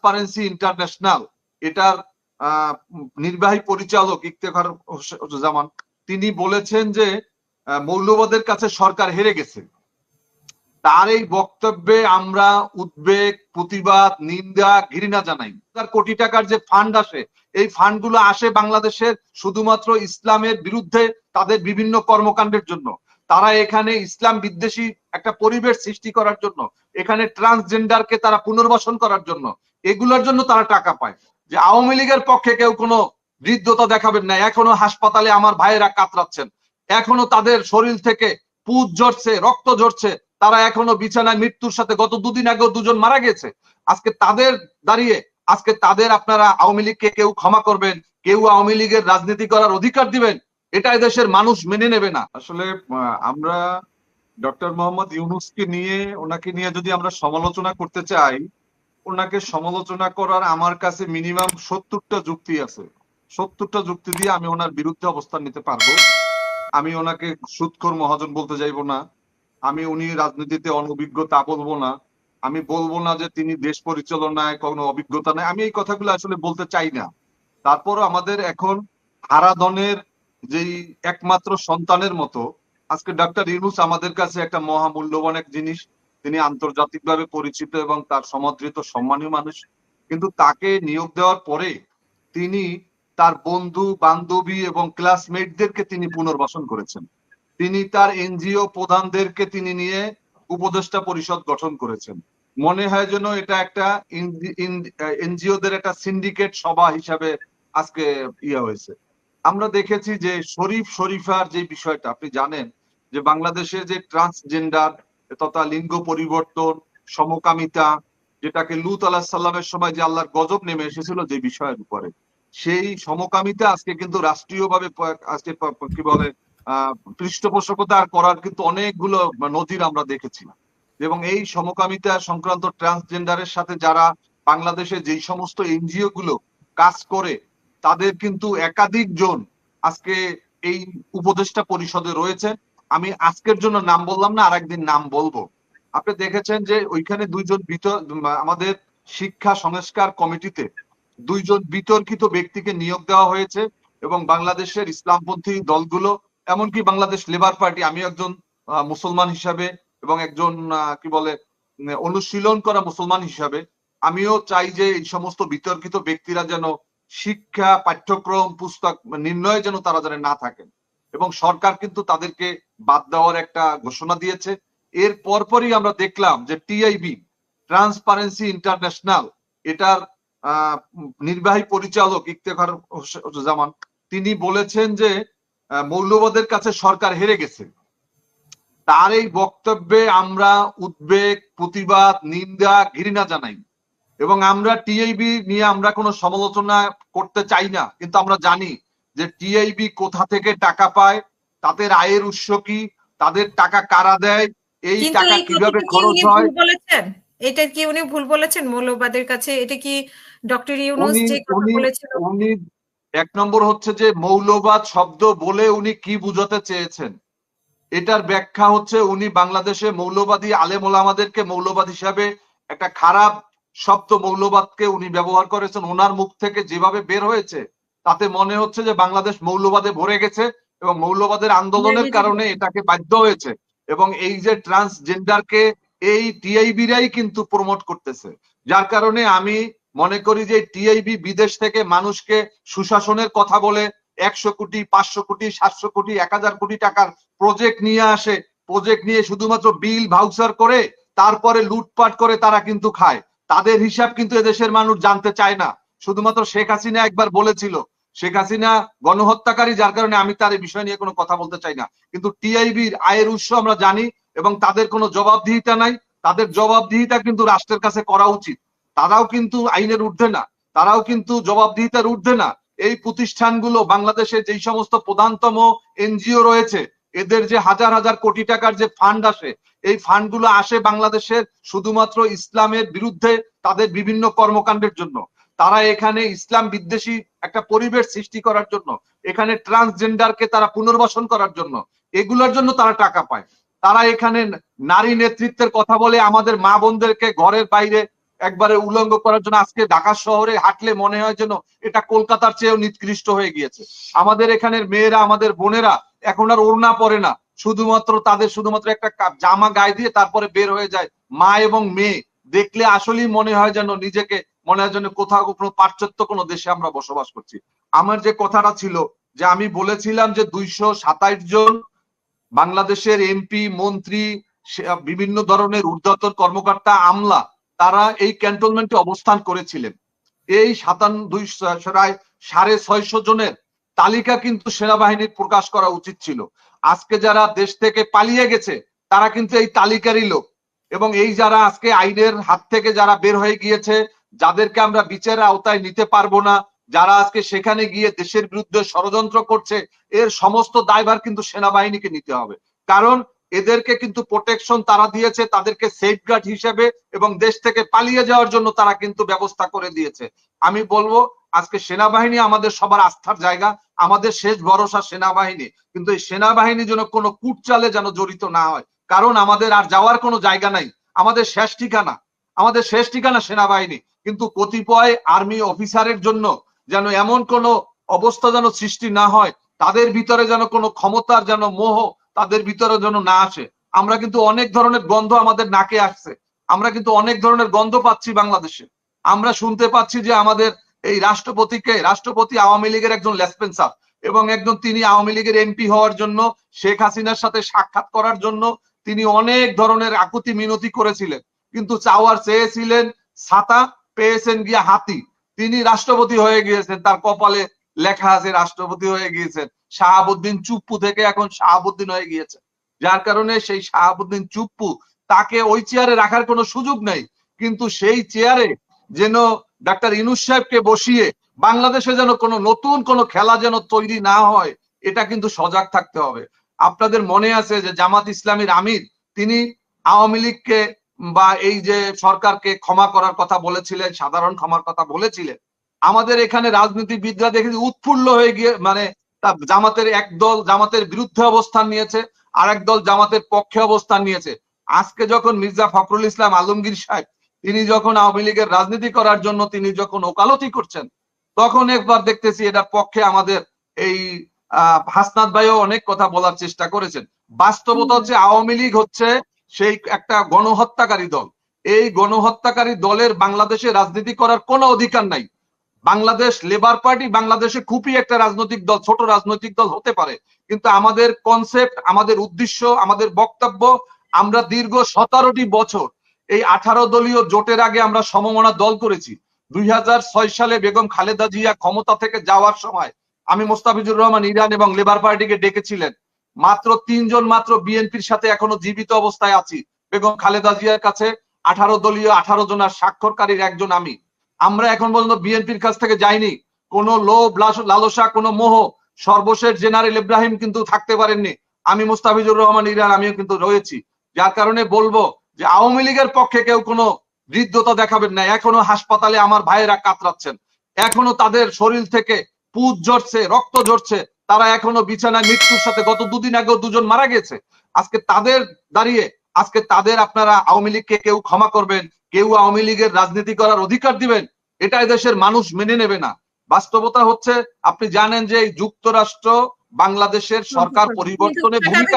Transparency international এটার নির্বাহী পরিচালক ইফতেখার জামান তিনি বলেছেন যে মৌলবাদের কাছে সরকার হেরে গেছে। তার এই বক্তব্যে আমরা উদ্বেগ, প্রতিবাদ, নিন্দা, ঘৃণা জানাই। তার কোটি টাকার যে ফান্ড আসে, এই ফান্ডগুলো আসে বাংলাদেশের শুধুমাত্র ইসলামের বিরুদ্ধে তাদের বিভিন্ন কর্মকাণ্ডের জন্য। তারা এখানে ইসলাম বিদ্বেষী একটা পরিবেশ সৃষ্টি করার জন্য, এখানে ট্রান্সজেন্ডারকে তারা পুনর্বাসন করার জন্য, এগুলোর জন্য তারা টাকা পায়। যে আওয়ামী লীগের পক্ষে কেউ কোনো হৃদ্যতা দেখাবেন না, এখনো হাসপাতালে আমার ভাইয়েরা কাতরাচ্ছেন, এখনো তাদের শরীর থেকে পুজ ঝরছে, রক্ত ঝরছে, তারা এখনো বিছানায় মৃত্যুর সাথে, গত দুদিন আগেও দুজন মারা গেছে। আজকে তাদের দাঁড়িয়ে আজকে তাদের আপনারা আওয়ামী লীগকে কেউ ক্ষমা করবেন, কেউ আওয়ামী লীগের রাজনীতি করার অধিকার দিবেন, এটা এদেশের মানুষ মেনে নেবে না। আসলে আমরা ডক্টর মোহাম্মদ ইউনূসকে নিয়ে, ওনাকে নিয়ে যদি আমরা সমালোচনা করতে চাই, ওনাকে সমালোচনা করার আমার কাছে মিনিমাম 70টা যুক্তি আছে। 70টা যুক্তি দিয়ে আমি ওনার বিরুদ্ধে অবস্থান নিতে পারবো। আমি ওনাকে সুদখোর মহাজন বলতে যাইবো না, উনি রাজনীতিতে অনভিজ্ঞ তা বলবো না, আমি বলবো না যে তিনি দেশ পরিচালনায় কোনো অভিজ্ঞতা নেই, আমি এই কথাগুলো আসলে বলতে চাই না। তারপরও আমাদের এখন হারাধনের যেই একমাত্র সন্তানের মতো আজকে ডক্টর ইউনূস আমাদের কাছে একটা মহামূল্যবান এক জিনিস। তিনি আন্তর্জাতিকভাবে পরিচিত এবং তার সমাদৃত সম্মানীয় মানুষ, কিন্তু তাকে নিয়োগ দেওয়ার পরে তিনি তার বন্ধু বান্ধবী এবং ক্লাসমেটদেরকে তিনি পুনর্বাসন করেছেন। তিনি তার এনজিও প্রধানদেরকে তিনি নিয়ে উপদেষ্টা পরিষদ গঠন করেছেন। মনে হয় যেন এটা একটা এনজিওদের একটা সিন্ডিকেট সভা হিসাবে আজকে হয়েছে। আমরা দেখেছি যে শরীফার যে বিষয়টা আপনি জানেন, যে বাংলাদেশের যে ট্রান্সজেন্ডার তথা লিঙ্গ পরিবর্তন, সমকামিতা, যেটাকে লূত আলাইহিস সালামের সময় যে আল্লাহর গজব নেমে এসেছিল যে বিষয়ের উপরে, সেই সমকামিতা আজকে কিন্তু রাষ্ট্রীয়ভাবে আজকে কি বলে পৃষ্ঠপোষকতা করার কিন্তু অনেকগুলো নজির আমরা দেখেছি। এবং এই সমকামিতা সংক্রান্ত ট্রান্সজেন্ডারের সাথে যারা বাংলাদেশে যেই সমস্ত এনজিও গুলো কাজ করে, তাদের কিন্তু একাধিক জন আজকে এই উপদেষ্টা পরিষদে রয়েছে। আমি আজকের জন্য নাম বললাম না, আরেকদিন নাম বলবো। আপনি দেখেছেন যে ওইখানে আমাদের শিক্ষা সংস্কার কমিটিতে দুইজন বিতর্কিত ব্যক্তিকে নিয়োগ দেওয়া হয়েছে, এবং বাংলাদেশের ইসলামপন্থী দলগুলো, এমনকি বাংলাদেশ লেবার পার্টি, আমি একজন মুসলমান হিসাবে এবং একজন কি বলে অনুশীলন করা মুসলমান হিসাবে আমিও চাই যে এই সমস্ত বিতর্কিত ব্যক্তিরা যেন শিক্ষা পাঠ্যক্রম পুস্তক নির্ণয়ে যেন তারা যেন না থাকেন, এবং সরকার কিন্তু তাদেরকে বাদ দেওয়ার একটা ঘোষণা দিয়েছে। এর পরপরই আমরা দেখলাম যে টিআইবি ট্রান্সপারেন্সি ইন্টারন্যাশনাল এটার নির্বাহী পরিচালক ইফতেখার জামান তিনি বলেছেন যে মৌলবাদের কাছে সরকার হেরে গেছে। তার এই বক্তব্যে আমরা উদ্বেগ, প্রতিবাদ, নিন্দা, ঘৃণা জানাই, এবং আমরা টিআইবি নিয়ে আমরা কোনো সমালোচনা করতে চাই না, কিন্তু আমরা জানি যে টিআইবি কোথা থেকে টাকা পায়, তাদের আয়ের উৎস কি, তাদের টাকা কারা দেয়, এই টাকা কিভাবে খরচ হয়। এটা কি উনি ভুল বলেছেন মৌলবাদের কাছে? এটা কি ডক্টর ইউনূস যে কথা বলেছিল? উনি এক নম্বর হচ্ছে যে মৌলবাদ শব্দ বলে উনি কি বুঝাতে চেয়েছেন, এটার ব্যাখ্যা হচ্ছে উনি বাংলাদেশে মৌলবাদী আলেম ওলামাদেরকে মৌলবাদ হিসাবে একটা খারাপ শব্দ মৌলবাদকে উনি ব্যবহার করেছেন। ওনার মুখ থেকে যেভাবে বের হয়েছে তাতে মনে হচ্ছে যে বাংলাদেশ মৌলবাদে ভরে গেছে, এবং মৌলবাদের আন্দোলনের কারণে এটাকে বাধ্য হয়েছে, এবং এই যে ট্রান্সজেন্ডারকে এই টিআইবিরাই কিন্তু প্রমোট করতেছে। যার কারণে আমি মনে করি যে টিআইবি বিদেশ থেকে মানুষকে সুশাসনের কথা বলে 100 কোটি 500 কোটি 700 কোটি 1000 কোটি টাকার প্রজেক্ট নিয়ে আসে, প্রজেক্ট নিয়ে শুধুমাত্র বিল ভাউচার করে তারপরে লুটপাট করে তারা কিন্তু খায়। তাদের হিসাব কিন্তু এদেশের মানুষ জানতে চায় না। শুধুমাত্র শেখ হাসিনা একবার বলেছিল, শেখ হাসিনা গণহত্যাকারী, যার কারণে আমি তার এই বিষয় নিয়ে কোনো কথা বলতে চাই না, কিন্তু টিআইবির আয়ের উৎস আমরা জানি এবং তাদের কোনো জবাবদিহিতা নাই। তাদের জবাবদিহিতা কিন্তু রাষ্ট্রের কাছে করা উচিত। তারাও কিন্তু আইনের ঊর্ধ্বে না, তারাও কিন্তু জবাবদিহিতার ঊর্ধ্বে না। এই প্রতিষ্ঠানগুলো বাংলাদেশে যেই সমস্ত প্রধানতম এনজিও রয়েছে, এদের যে হাজার হাজার কোটি টাকার যে ফান্ড আসে, এই ফান্ডগুলো আসে বাংলাদেশের শুধুমাত্র ইসলামের বিরুদ্ধে তাদের বিভিন্ন কর্মকাণ্ডের জন্য। তারা এখানে ইসলাম বিদ্বেষী একটা পরিবেশ সৃষ্টি করার জন্য, এখানে ট্রান্সজেন্ডারকে তারা পুনর্বাসন করার জন্য, এগুলোর জন্য তারা টাকা পায়। তারা এখানে নারী নেতৃত্বের কথা বলে আমাদের মা বোনদেরকে ঘরের বাইরে একবারে উলঙ্গ করার জন্য আজকে ঢাকা শহরে হাঁটলে মনে হয় যেন এটা কলকাতার চেয়েও নিকৃষ্ট হয়ে গিয়েছে। আমাদের এখানের মেয়েরা, আমাদের বোনেরা এখন আর ওড়না পরে না, শুধুমাত্র একটা জামা গায়ে দিয়ে তারপরে বের হয়ে যায়। মা এবং মেয়ে দেখলে আসলেই মনে হয় যেন নিজেকে মনে হয় যেন কোথাও কোনো পাশ্চাত্য কোনো দেশে আমরা বসবাস করছি। আমার যে কথাটা ছিল যে আমি বলেছিলাম যে 227 জন বাংলাদেশের এমপি, মন্ত্রী, বিভিন্ন ধরনের ঊর্ধ্বতন কর্মকর্তা, আমলা, তারা এই ক্যান্টনমেন্টে অবস্থান করেছিলেন। এই 650 জনের তালিকা কিন্তু সেনাবাহিনীর প্রকাশ করা উচিত ছিল। আজকে যারা দেশ থেকে পালিয়ে গেছে তারা কিন্তু এই তালিকারই লোক, এবং এই যারা আজকে আইনের হাত থেকে যারা বের হয়ে গিয়েছে, যাদেরকে আমরা বিচারের আওতায় নিতে পারবো না, যারা আজকে সেখানে গিয়ে দেশের বিরুদ্ধে ষড়যন্ত্র করছে, এর সমস্ত দায়ভার কিন্তু সেনাবাহিনীকে নিতে হবে। কারণ এদেরকে কিন্তু প্রোটেকশন তারা দিয়েছে, তাদেরকে সেফগার্ড হিসেবে, এবং দেশ থেকে পালিয়ে যাওয়ার জন্য তারা কিন্তু ব্যবস্থা করে দিয়েছে। আমি বলবো আজকে সেনাবাহিনী আমাদের সবার আস্থার জায়গা, আমাদের শেষ ভরসা সেনাবাহিনী, কিন্তু এই সেনাবাহিনী যেন কোনো কূটচালে যেন জড়িত না হয়। কারণ আমাদের আর যাওয়ার কোনো জায়গা নাই, আমাদের শেষ ঠিকানা সেনাবাহিনী। কিন্তু কতিপয় আর্মি অফিসারের জন্য যেন এমন কোনো অবস্থা যেন সৃষ্টি না হয়, তাদের ভিতরে যেন কোনো ক্ষমতার যেন মোহ তাদের ভিতরে যেন না আসে। আমরা কিন্তু অনেক ধরনের গন্ধ আমাদের নাকে আসছে, আমরা কিন্তু অনেক ধরনের গন্ধ পাচ্ছি বাংলাদেশে। আমরা শুনতে পাচ্ছি যে আমাদের এই রাষ্ট্রপতি আওয়ামী লীগের একজন লেসপেন্সার, এবং একজন তিনি আওয়ামী লীগের এমপি হওয়ার জন্য, শেখ হাসিনার সাথে সাক্ষাৎ করার জন্য তিনি অনেক ধরনের আকুতি মিনতি করেছিলেন, কিন্তু চেয়েছিলেন ছাতা, পেয়েছেন গিয়া হাতি। তিনি রাষ্ট্রপতি হয়ে গিয়েছেন, তার কপালে লেখা আছে রাষ্ট্রপতি হয়ে গিয়েছেন। শাহাবুদ্দিন চুপ্পু থেকে এখন শাহাবুদ্দিন হয়ে গিয়েছে, যার কারণে সেই শাহাবুদ্দিন চুপ্পু, তাকে ওই চেয়ারে রাখার কোনো সুযোগ নাই। কিন্তু সেই চেয়ারে যেন ডাক্তার ইউনূস সাহেবকে বসিয়ে বাংলাদেশে যেন কোনো নতুন কোনো খেলা যেন তৈরি না হয়, এটা কিন্তু সজাগ থাকতে হবে। আপনাদের মনে আছে যে জামাত ইসলামীর আমির, তিনি আওয়ামী লীগকে বা এই যে সরকারকে ক্ষমা করার কথা বলেছিলেন, সাধারণ ক্ষমার কথা বলেছিলেন। আমাদের এখানে রাজনীতিবিদরা দেখেছি উৎফুল্ল হয়ে গিয়ে মানে জামাতের এক দল জামাতের বিরুদ্ধে অবস্থান নিয়েছে, আর এক দল জামাতের পক্ষে অবস্থান নিয়েছে। আজকে যখন মির্জা ফখরুল ইসলাম আলমগীর সাহেব, তিনি যখন আওয়ামী লীগের রাজনীতি করার জন্য তিনি যখন ওকালতি করছেন, তখন একবার দেখতেছি এটার পক্ষে আমাদের এই হাসনাত ভাইও অনেক কথা বলার চেষ্টা করেছেন। বাস্তবতা হচ্ছে আওয়ামী লীগ হচ্ছে সেই একটা গণহত্যাকারী দল। এই গণহত্যাকারী দলের বাংলাদেশে রাজনীতি করার কোনো অধিকার নাই। বাংলাদেশ লেবার পার্টি বাংলাদেশে খুবই একটা রাজনৈতিক দল, ছোট রাজনৈতিক দল হতে পারে, কিন্তু আমাদের কনসেপ্ট, আমাদের উদ্দেশ্য, আমাদের বক্তব্য, আমরা দীর্ঘ 17টি বছর এই 18 দলীয় জোটের আগে আমরা সমমনা দল করেছি। 2006 সালে বেগম খালেদা জিয়া ক্ষমতা থেকে যাওয়ার সময় আমি মোস্তাফিজুর রহমান ইরান এবং লেবার পার্টিকে ডেকেছিলেন। মাত্র 3 জন মাত্র বিএনপির সাথে এখনো জীবিত অবস্থায় আছি। বেগম খালেদা জিয়ার কাছে 18 দলীয় 18 জনের স্বাক্ষরকারীর একজন আমি। আমরা এখন পর্যন্ত বিএনপির কাছ থেকে যাইনি কোনো লোভ লালসা, কোনো মোহ। সর্বশেষ জেনারেল ইব্রাহিম কিন্তু থাকতে পারেননি, আমি মোস্তাফিজুর রহমান ইরান আমিও কিন্তু রয়েছি। যার কারণে বলবো যে আওয়ামী লীগের পক্ষে কেউ কোনো হৃদ্যতা দেখাবেন না। এখনো হাসপাতালে আমার ভাইয়েরা কাতরাচ্ছেন, এখনো তাদের শরীর থেকে পুজ ঝরছে, রক্ত ঝরছে, তারা এখনো বিছানায় মৃত্যুর সাথে। গত 2 দিন আগেও 2 জন মারা গেছে। আজকে তাদের দাঁড়িয়ে আজকে তাদের আপনারা আওয়ামী লীগকে কেউ ক্ষমা করবেন, কেউ আওয়ামী লীগের রাজনীতি করার অধিকার দিবেন, এটা এদেশের মানুষ মেনে নেবে না। বাস্তবতা হচ্ছে আপনি জানেন যে যুক্তরাষ্ট্র বাংলাদেশের সরকার পরিবর্তনে ভূমিকা